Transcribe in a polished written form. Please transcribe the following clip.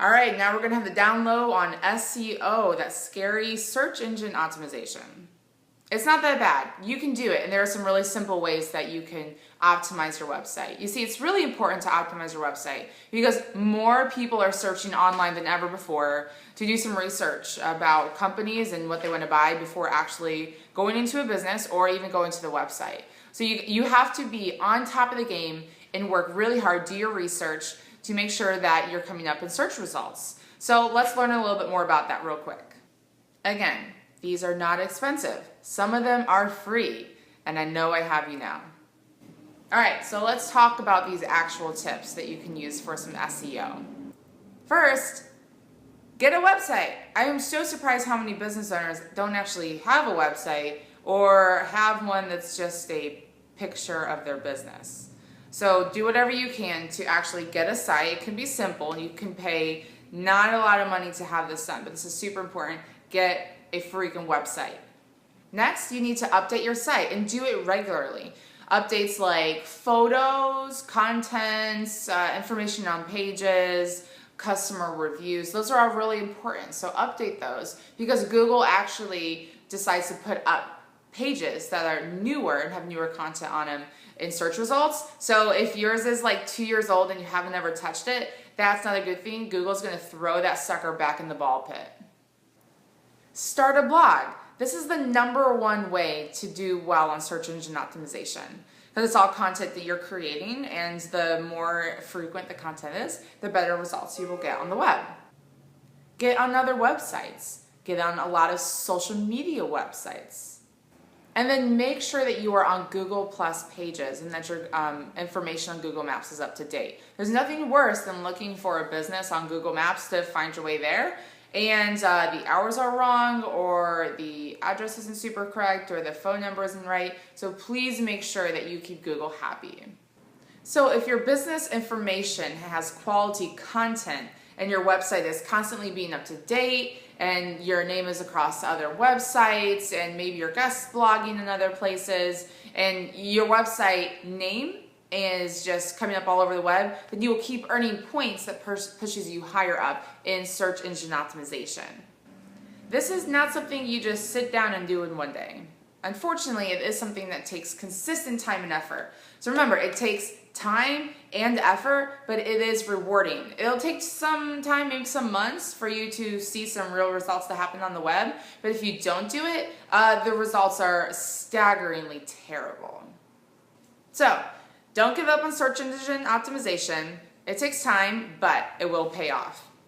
All right, now we're gonna have the down low on SEO, that scary search engine optimization. It's not that bad. You can do it, and there are some really simple ways that you can optimize your website. You see, it's really important to optimize your website because more people are searching online than ever before to do some research about companies and what they want to buy before actually going into a business or even going to the website. So you have to be on top of the game and work really hard, do your research to make sure that you're coming up in search results. So let's learn a little bit more about that real quick. Again, these are not expensive. Some of them are free, and I know I have you now. All right, so let's talk about these actual tips that you can use for some SEO. First, get a website. I am so surprised how many business owners don't actually have a website or have one that's just a picture of their business. So do whatever you can to actually get a site. It can be simple. You can pay not a lot of money to have this done, but this is super important. Get a freaking website. Next, you need to update your site and do it regularly. Updates like photos, contents, information on pages, customer reviews. Those are all really important. So update those because Google actually decides to put up pages that are newer and have newer content on them in search results. So if yours is like 2 years old and you haven't ever touched it, that's not a good thing. Google's gonna throw that sucker back in the ball pit. Start a blog. This is the #1 way to do well on search engine optimization because it's all content that you're creating, and the more frequent the content is, the better results you will get on the web. Get on other websites. Get on a lot of social media websites. And then make sure that you are on Google Plus pages and that your information on Google Maps is up to date. There's nothing worse than looking for a business on Google Maps to find your way there, and the hours are wrong, or the address isn't super correct, or the phone number isn't right. So please make sure that you keep Google happy. So if your business information has quality content and your website is constantly being up to date, and your name is across other websites, and maybe you're guest blogging in other places, and your website name is just coming up all over the web, then you will keep earning points that pushes you higher up in search engine optimization. This is not something you just sit down and do in one day. Unfortunately, it is something that takes consistent time and effort. So remember, it takes time and effort, but it is rewarding. It'll take some time, maybe some months, for you to see some real results that happen on the web. But if you don't do it, the results are staggeringly terrible. So don't give up on search engine optimization. It takes time, but it will pay off.